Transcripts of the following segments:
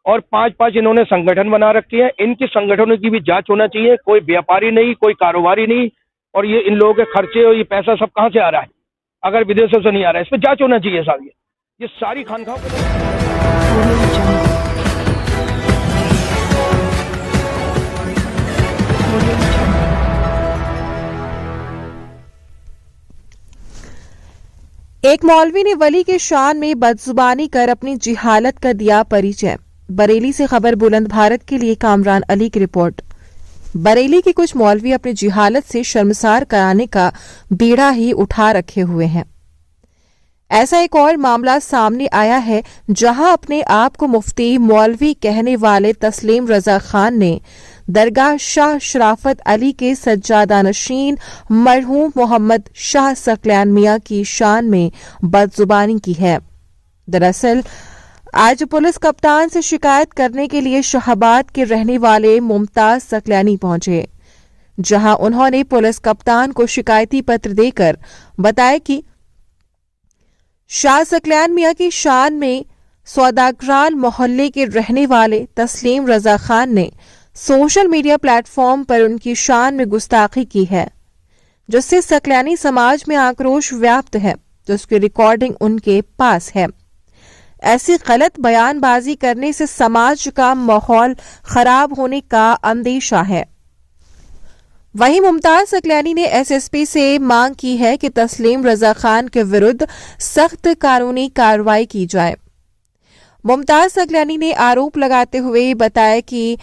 और 5-5 इन्होंने संगठन बना रखे हैं। इनके संगठनों की भी जांच होना चाहिए। कोई व्यापारी नहीं, कोई कारोबारी नहीं। और ये इन लोगों के खर्चे और ये पैसा सब कहाँ से आ रहा है अगर विदेशों से नहीं आ रहा है? इस पर जांच होना चाहिए साहब। ये सारी खानखाओं एक मौलवी ने वली के शान में बदजुबानी कर अपनी जिहालत का दिया परिचय। बरेली से खबर बुलंद भारत के लिए कामरान अली की रिपोर्ट। बरेली के कुछ मौलवी अपनी जिहालत से शर्मसार कराने का बीड़ा ही उठा रखे हुए हैं। ऐसा एक और मामला सामने आया है जहां अपने आप को मुफ्ती मौलवी कहने वाले तस्लीम रजा खान ने दरगाह शाह शराफत अली के सज्जादानशीन मरहूम मोहम्मद शाह सकलैन मियां की शान में बदजुबानी की है। दरअसल आज पुलिस कप्तान से शिकायत करने के लिए शाहबाद के रहने वाले मुमताज सकलैनी पहुंचे, जहां उन्होंने पुलिस कप्तान को शिकायती पत्र देकर बताया कि शाह सकलैन मियां की शान में सौदागरान मोहल्ले के रहने वाले तस्लीम रजा खान ने सोशल मीडिया प्लेटफॉर्म पर उनकी शान में गुस्ताखी की है, जिससे सकलैनी समाज में आक्रोश व्याप्त है, जिसकी रिकॉर्डिंग उनके पास है। ऐसी गलत बयानबाजी करने से समाज का माहौल खराब होने का अंदेशा है। वहीं मुमताज सकलैनी ने एसएसपी से मांग की है कि तस्लीम रजा खान के विरुद्ध सख्त कानूनी कार्रवाई की जाए। मुमताज सकलैनी ने आरोप लगाते हुए बताया कि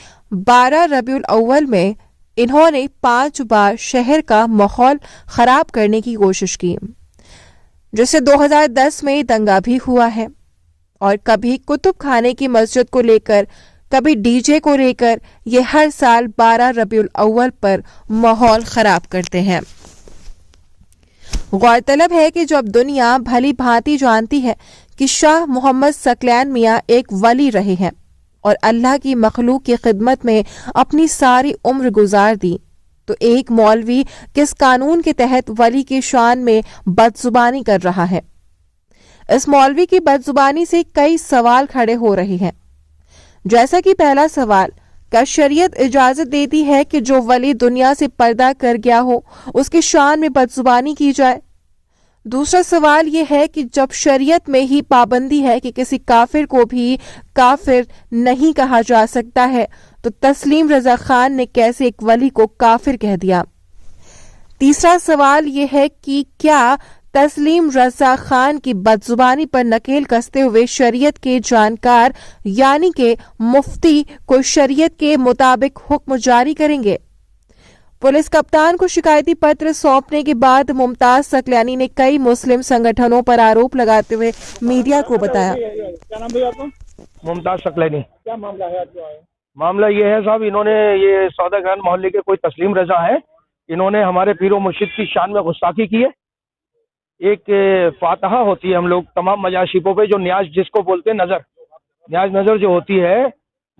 12 रबीउल अव्वल में इन्होंने 5 बार शहर का माहौल खराब करने की कोशिश की, जिससे 2010 में दंगा भी हुआ है। और कभी कुतुब खाने की मस्जिद को लेकर, कभी डीजे को लेकर ये हर साल 12 रबीउल अव्वल पर माहौल खराब करते हैं। गौरतलब है कि जब दुनिया भली भांति जानती है कि शाह मोहम्मद सकलैन मियां एक वली रहे हैं और अल्लाह की मखलूक की खिदमत में अपनी सारी उम्र गुजार दी, तो एक मौलवी किस कानून के तहत वली की शान में बदजुबानी कर रहा है? इस मौलवी की बदजुबानी से कई सवाल खड़े हो रहे हैं। जैसा कि पहला सवाल, क्या शरीयत इजाजत देती है कि जो वली दुनिया से पर्दा कर गया हो उसकी शान में बदजुबानी की जाए? दूसरा सवाल यह है कि जब शरीयत में ही पाबंदी है कि किसी काफिर को भी काफिर नहीं कहा जा सकता है, तो तस्लीम रजा खान ने कैसे एक वली को काफिर कह दिया? तीसरा सवाल यह है कि क्या तस्लीम रजा खान की बदजुबानी पर नकेल कसते हुए शरीयत के जानकार यानी के मुफ्ती को शरीयत के मुताबिक हुक्म जारी करेंगे? पुलिस कप्तान को शिकायती पत्र सौंपने के बाद मुमताज सकलैनी ने कई मुस्लिम संगठनों पर आरोप लगाते हुए मीडिया को बताया। क्या नाम भैया आपका? मुमताज सकलैनी। क्या मामला है आज जो आए? मामला ये है साहब, इन्होंने ये सौदागरान मोहल्ले के कोई तस्लीम रजा है, इन्होंने हमारे पीरो मुर्शिद की शान में गुस्ताखी की है। एक फातहा होती है हम लोग तमाम मजाशिपों पे, जो न्याज जिसको बोलते हैं नजर, न्याज नजर जो होती है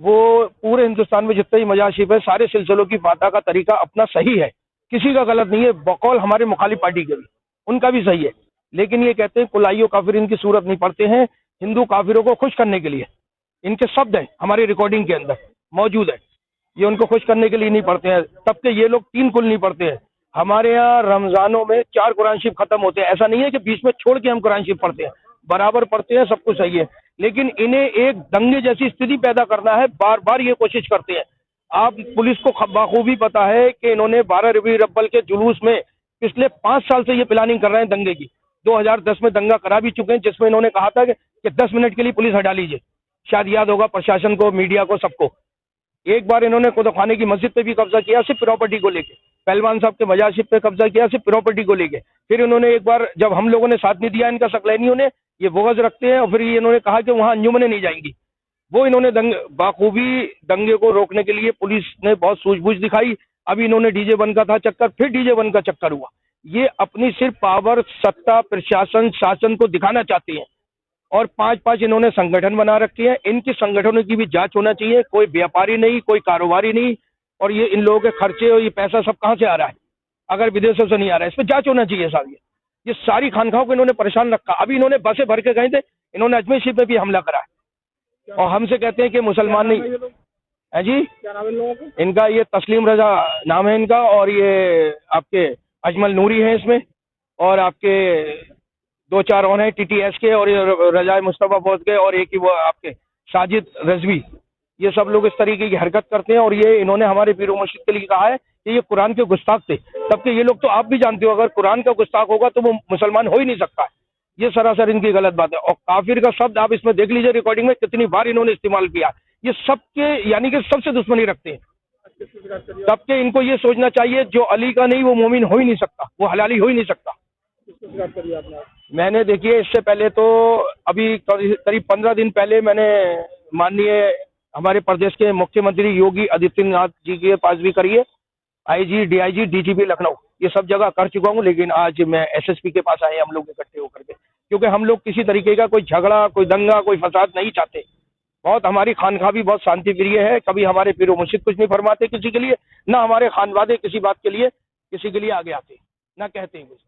वो पूरे हिंदुस्तान में जितने ही मजाशिप है सारे सिलसिलों की फातहा का तरीका अपना सही है, किसी का गलत नहीं है। बकौल हमारे मुखालिफ पार्टी के भी, उनका भी सही है। लेकिन ये कहते हैं कुलाइयो काफिरीन की सूरत नहीं पढ़ते हैं हिंदू काफिरों को खुश करने के लिए। इनके शब्द हैं हमारी रिकॉर्डिंग के अंदर मौजूद है, ये उनको खुश करने के लिए नहीं पढ़ते हैं। तब के ये लोग 3 कुल नहीं पढ़ते हैं। हमारे यहाँ रमजानों में 4 कुरान शरीफ खत्म होते हैं, ऐसा नहीं है कि बीच में छोड़ के हम कुरान शरीफ पढ़ते हैं, बराबर पढ़ते हैं, सब कुछ सही है। लेकिन इन्हें एक दंगे जैसी स्थिति पैदा करना है, बार बार ये कोशिश करते हैं। आप पुलिस को बाखूबी पता है कि इन्होंने 12 रबीउल अव्वल के जुलूस में पिछले 5 साल से ये प्लानिंग कर रहे हैं दंगे की। 2010 में दंगा करा भी चुके हैं, जिसमें इन्होंने कहा था कि 10 मिनट के लिए पुलिस हटा लीजिए, शायद याद होगा प्रशासन को, मीडिया को, सबको। एक बार इन्होंने कुतुबखाने की मस्जिद पे भी कब्जा किया सिर्फ प्रॉपर्टी को लेके, पहलवान साहब के मजाशिब पे कब्जा किया सिर्फ प्रॉपर्टी को लेके। फिर इन्होंने एक बार जब हम लोगों ने साथ नहीं दिया इनका, सकलैनियों ने, ये बोगस रखते हैं, और फिर ये इन्होंने कहा कि वहाँ अंजुमनें नहीं जाएंगी। वो इन्होंने बाखूबी दंगे को रोकने के लिए पुलिस ने बहुत सूझबूझ दिखाई। अभी इन्होंने डीजे बंद का था चक्कर, फिर डीजे बंद का चक्कर हुआ। ये अपनी सिर्फ पावर, सत्ता, प्रशासन, शासन को दिखाना चाहते हैं। और 5-5 इन्होंने संगठन बना रखे हैं। इनके संगठनों की भी जांच होना चाहिए। कोई व्यापारी नहीं, कोई कारोबारी नहीं। और ये इन लोगों के खर्चे और ये पैसा सब कहाँ से आ रहा है अगर विदेशों से नहीं आ रहा है? इस पर जांच होना चाहिए साहब। ये सारी खानखाओं को इन्होंने परेशान रखा। अभी इन्होंने बसें भर के गए थे, इन्होंने अजमेर शरीफ में भी हमला करा है। और हमसे कहते हैं कि मुसलमान नहीं है जी। क्या नाम है इन लोगों का? इनका ये तस्लीम रजा नाम है इनका, और ये आपके अजमल नूरी है इसमें, और आपके 2-4 और हैं TTS के, और ये रजाए मुस्तफा फौज के, और एक ही वो आपके साजिद रजवी। ये सब लोग इस तरीके की हरकत करते हैं, और ये इन्होंने हमारे पीर मुर्शिद के लिए कहा है कि ये कुरान के गुस्ताख थे। तब के ये लोग तो आप भी जानते हो, अगर कुरान का गुस्ताख होगा तो वो मुसलमान हो ही नहीं सकता है। ये सरासर इनकी गलत बात है। और काफिर का शब्द आप इसमें देख लीजिए रिकॉर्डिंग में कितनी बार इन्होंने इस्तेमाल किया। ये सबके यानी कि सबसे दुश्मनी रखते हैं। किसकी शिकायत करिए? तब के इनको ये सोचना चाहिए जो अली का नहीं वो मोमिन हो ही नहीं सकता, वो हलाली हो ही नहीं सकता। किसकी शिकायत करिए आपने? मैंने देखिए इससे पहले तो अभी करीब 15 दिन पहले मैंने माननीय हमारे प्रदेश के मुख्यमंत्री योगी आदित्यनाथ जी के पास भी करी है, IG DIG DGP लखनऊ, ये सब जगह कर चुका हूँ। लेकिन आज मैं SSP के पास आए हम लोग इकट्ठे होकर के, क्योंकि हम लोग किसी तरीके का कोई झगड़ा, कोई दंगा, कोई फसाद नहीं चाहते। बहुत हमारी खानखा भी बहुत शांति प्रिय है। कभी हमारे पीर मुर्शिद कुछ नहीं फरमाते किसी के लिए, ना हमारे खानवादे किसी बात के लिए किसी के लिए आगे आते, ना कहते हैं कुछ।